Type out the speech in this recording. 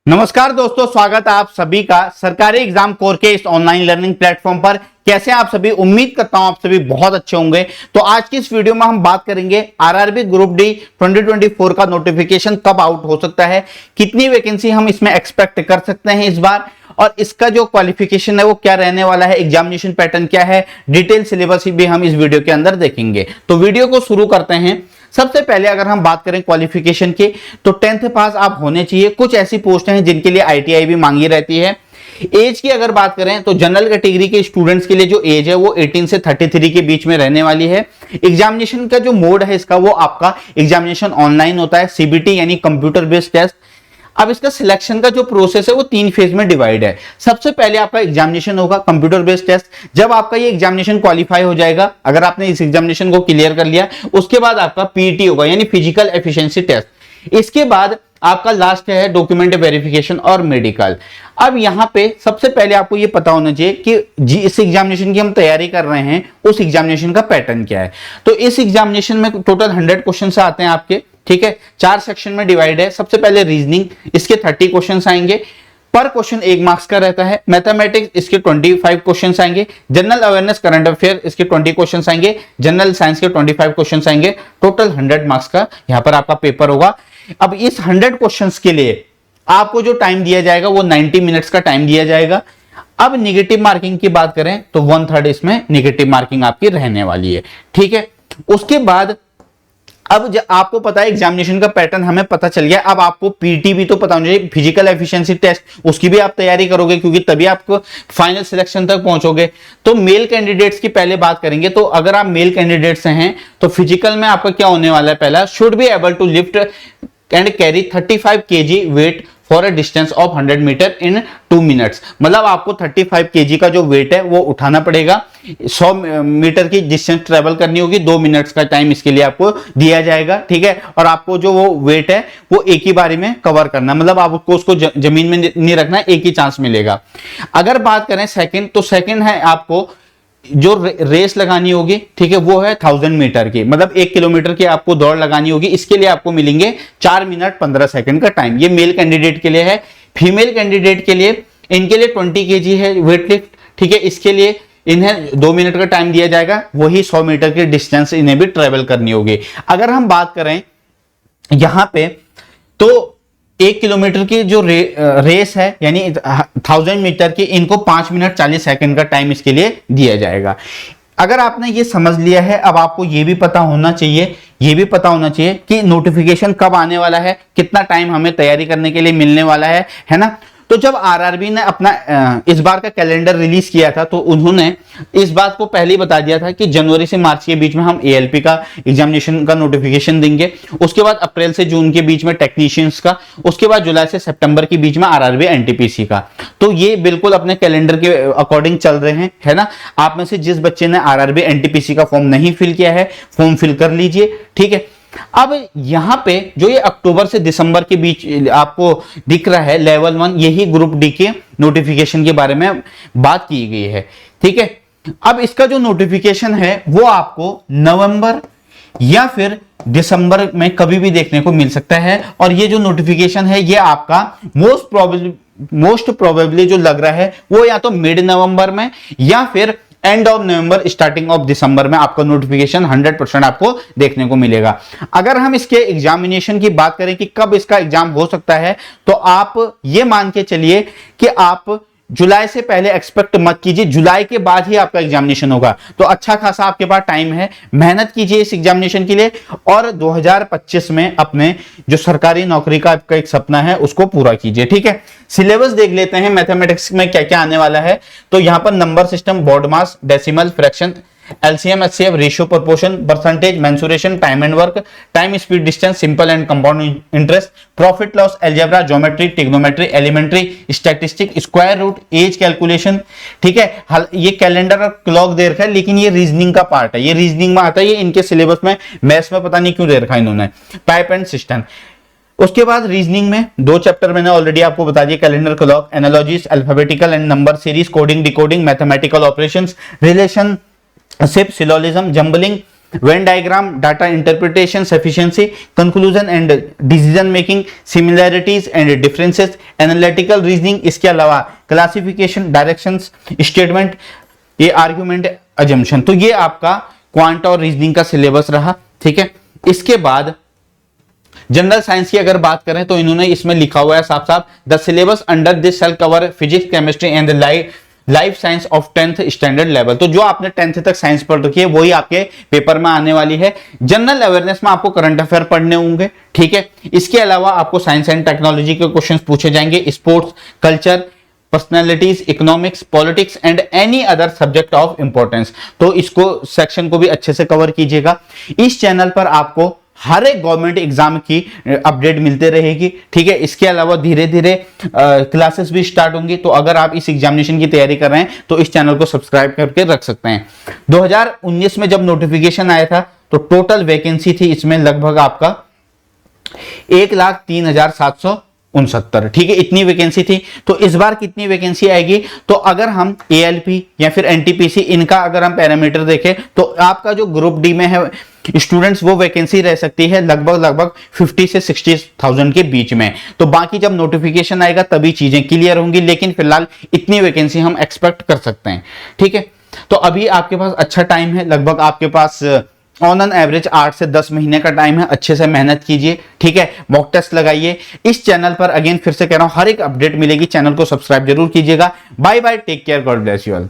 नमस्कार दोस्तों, स्वागत है आप सभी का सरकारी एग्जाम कोर के इस ऑनलाइन लर्निंग प्लेटफॉर्म पर। कैसे हैं आप सभी? उम्मीद करता हूं आप सभी बहुत अच्छे होंगे। तो आज की इस वीडियो में हम बात करेंगे आरआरबी ग्रुप डी 2024 का नोटिफिकेशन कब आउट हो सकता है, कितनी वैकेंसी हम इसमें एक्सपेक्ट कर सकते हैं इस बार, और इसका जो क्वालिफिकेशन है वो क्या रहने वाला है, एग्जामिनेशन पैटर्न क्या है, डिटेल सिलेबस भी हम इस वीडियो के अंदर देखेंगे। तो वीडियो को शुरू करते हैं। सबसे पहले अगर हम बात करें क्वालिफिकेशन की, तो 10th पास आप होने चाहिए। कुछ ऐसी पोस्ट हैं जिनके लिए आईटीआई भी मांगी रहती है। एज की अगर बात करें तो जनरल कैटेगरी के स्टूडेंट्स के लिए जो एज है वो 18 से 33 के बीच में रहने वाली है। एग्जामिनेशन का जो मोड है इसका, वो आपका एग्जामिनेशन ऑनलाइन होता है, सीबीटी यानी कंप्यूटर बेस्ड टेस्ट। अब इसका सिलेक्शन का जो प्रोसेस है वो 3 फेज में डिवाइड है। सबसे पहले आपका एग्जामिनेशन होगा, कंप्यूटर बेस्ड टेस्ट। जब आपका ये एग्जामिनेशन क्वालिफाई हो जाएगा, अगर आपने इस एग्जामिनेशन को क्लियर कर लिया, उसके बाद आपका पीईटी होगा यानी फिजिकल एफिशिएंसी टेस्ट। इसके बाद आपका लास्ट है डॉक्यूमेंट वेरिफिकेशन और मेडिकल। अब यहां पे सबसे पहले आपको ये पता होना चाहिए कि इस एग्जामिनेशन की हम तैयारी कर रहे हैं, उस एग्जामिनेशन का पैटर्न क्या है। तो इस एग्जामिनेशन में टोटल 100 क्वेश्चन आते हैं आपके, ठीक है। 4 सेक्शन में डिवाइड है। सबसे पहले रीजनिंग, इसके 30 क्वेश्चन आएंगे। पर क्वेश्चन 1 मार्क्स का रहता है। मैथमेटिक्स, इसके 25 क्वेश्चन आएंगे। जनरल अवेयरनेस करंट अफेयर, इसके 20 क्वेश्चन आएंगे। जनरल साइंस के 25 क्वेश्चन आएंगे। टोटल 100 मार्क्स का यहां पर आपका पेपर होगा। अब इस 100 क्वेश्चन के लिए आपको जो टाइम दिया जाएगा वो 90 मिनट्स का टाइम दिया जाएगा। अब निगेटिव मार्किंग की बात करें तो 1/3 इसमें निगेटिव मार्किंग आपकी रहने वाली है, ठीक है। उसके बाद अब आपको पता है एग्जामिनेशन का पैटर्न हमें पता चल गया। अब आपको पीटी भी तो पता होना चाहिए, फिजिकल एफिशिएंसी टेस्ट, उसकी भी आप तैयारी करोगे क्योंकि तभी आप फाइनल सिलेक्शन तक पहुंचोगे। तो मेल कैंडिडेट्स की पहले बात करेंगे। तो अगर आप मेल कैंडिडेट्स हैं तो फिजिकल में आपका क्या होने वाला है? पहला, should be able to lift and carry 35 kg weight for a distance of 100 metre in 2 minutes. मतलब आपको 35 kg का जो वेट है वो उठाना पड़ेगा। 100 मीटर की डिस्टेंस ट्रेवल करनी होगी। 2 मिनट्स का टाइम इसके लिए आपको दिया जाएगा, ठीक है। और आपको जो वो वेट है वो एक ही बारी में कवर करना, मतलब आपको उसको जमीन में नहीं रखना, एक ही चांस मिलेगा। अगर बात करें सेकंड, तो सेकंड है आपको जो रेस लगानी होगी, ठीक है, वो है 1000 मीटर की, मतलब 1 किलोमीटर की आपको दौड़ लगानी होगी। इसके लिए आपको मिलेंगे 4 मिनट 15 सेकंड का टाइम। ये मेल कैंडिडेट के लिए है। फीमेल कैंडिडेट के लिए, इनके लिए 20 kg है वेट लिफ्ट, ठीक है। इसके लिए इन्हें 2 मिनट का टाइम दिया जाएगा। वही 100 मीटर की डिस्टेंस इन्हें भी ट्रेवल करनी होगी। अगर हम बात करें यहां पे, तो 1 किलोमीटर की जो रेस है यानी 1000 मीटर की, इनको 5 मिनट 40 सेकंड का टाइम इसके लिए दिया जाएगा। अगर आपने ये समझ लिया है, अब आपको ये भी पता होना चाहिए, कि नोटिफिकेशन कब आने वाला है, कितना टाइम हमें तैयारी करने के लिए मिलने वाला है ना। तो जब आरआरबी ने अपना इस बार का कैलेंडर रिलीज किया था, तो उन्होंने इस बात को पहले ही बता दिया था कि जनवरी से मार्च के बीच में हम एएलपी का एग्जामिनेशन का नोटिफिकेशन देंगे। उसके बाद अप्रैल से जून के बीच में टेक्नीशियंस का, उसके बाद जुलाई से सितंबर के बीच में आरआरबी एनटीपीसी का। तो ये बिल्कुल अपने कैलेंडर के अकॉर्डिंग चल रहे हैं, है ना। आप में से जिस बच्चे ने आरआरबी एनटीपीसी का फॉर्म नहीं फिल किया है, फॉर्म फिल कर लीजिए, ठीक है। अब यहां पे जो ये अक्टूबर से दिसंबर के बीच आपको दिख रहा है लेवल 1, यही ग्रुप डी के नोटिफिकेशन के बारे में बात की गई है, ठीक है। अब इसका जो नोटिफिकेशन है वो आपको नवंबर या फिर दिसंबर में कभी भी देखने को मिल सकता है। और ये जो नोटिफिकेशन है ये आपका मोस्ट प्रोबेबली जो लग रहा है वो या तो मिड नवंबर में या फिर end of November starting of December में आपका नोटिफिकेशन 100% आपको देखने को मिलेगा। अगर हम इसके एग्जामिनेशन की बात करें कि कब इसका एग्जाम हो सकता है, तो आप ये मान के चलिए कि आप जुलाई से पहले एक्सपेक्ट मत कीजिए, जुलाई के बाद ही आपका एग्जामिनेशन होगा। तो अच्छा खासा आपके पास टाइम है, मेहनत कीजिए इस एग्जामिनेशन के लिए और 2025 में अपने जो सरकारी नौकरी का आपका एक सपना है उसको पूरा कीजिए, ठीक है। सिलेबस देख लेते हैं मैथमेटिक्स में क्या क्या आने वाला है। तो यहां पर number system, BODMAS, decimal, fraction, LCM, HCF, ratio, proportion, percentage, mensuration, time and work, time speed distance, simple and compound interest, profit loss, algebra, geometry, trigonometry, elementary, statistic, square root, age calculation, ठीक है। ये calendar और clock दे रखा है, लेकिन ये reasoning का part है, ये रीजनिंग में आता है। ये इनके सिलेबस में, मैथ्स में पता नहीं क्यों दे रखा है इन्होंने। Pipe and system. उसके बाद रीजनिंग में 2 चैप्टर मैंने ऑलरेडी आपको बता दिया, calendar, clock, analogies, alphabetical and number series, coding, decoding, mathematical operations, relationship, syllogism, jumbling, Venn diagram, data interpretation, sufficiency, conclusion and decision making, similarities and differences, analytical reasoning, इसके अलावा classification, directions, statement, ये argument, assumption. तो ये आपका quant और reasoning का syllabus रहा। ठीक है, इसके बाद जनरल साइंस की अगर बात करें तो इन्होंने इसमें लिखा हुआ है साफ साफ, the syllabus under this shall cover physics, chemistry and life science of 10th standard level. तो जो आपने 10th तक साइंस पढ़ रखी है वही आपके पेपर में आने वाली है। जनरल अवेयरनेस में आपको करंट अफेयर पढ़ने होंगे। ठीक है, इसके अलावा आपको साइंस एंड टेक्नोलॉजी के क्वेश्चंस पूछे जाएंगे, sports, culture, personalities, economics, politics and any other subject of importance. तो इसको सेक्शन को भी अच्छे से कवर कीजिएगा। इस चैनल पर आपको हर एक गवर्नमेंट एग्जाम की अपडेट मिलते रहेगी। ठीक है, इसके अलावा धीरे धीरे क्लासेस भी स्टार्ट होंगी। तो अगर आप इस एग्जामिनेशन की तैयारी कर रहे हैं तो इस चैनल को सब्सक्राइब करके रख सकते हैं। 2019 में जब नोटिफिकेशन आया था तो टोटल वैकेंसी थी इसमें लगभग आपका 1,03,769। ठीक है, इतनी वैकेंसी थी। तो इस बार कितनी वैकेंसी आएगी, तो अगर हम ALP या फिर NTPC इनका अगर हम पैरामीटर देखें तो आपका जो ग्रुप डी में है स्टूडेंट्स, वो वैकेंसी रह सकती है लगभग 50 से 60,000 के बीच में। तो बाकी जब नोटिफिकेशन आएगा तभी चीजें क्लियर होंगी, लेकिन फिलहाल इतनी वैकेंसी हम एक्सपेक्ट कर सकते हैं। ठीक है, तो अभी आपके पास अच्छा टाइम है, लगभग आपके पास ऑन एन एवरेज 8 से 10 महीने का टाइम है। अच्छे से मेहनत कीजिए। ठीक है, मॉक टेस्ट लगाइए। इस चैनल पर अगेन फिर से कह रहा हूं हर एक अपडेट मिलेगी, चैनल को सब्सक्राइब जरूर कीजिएगा। Bye bye, take care, God bless you all.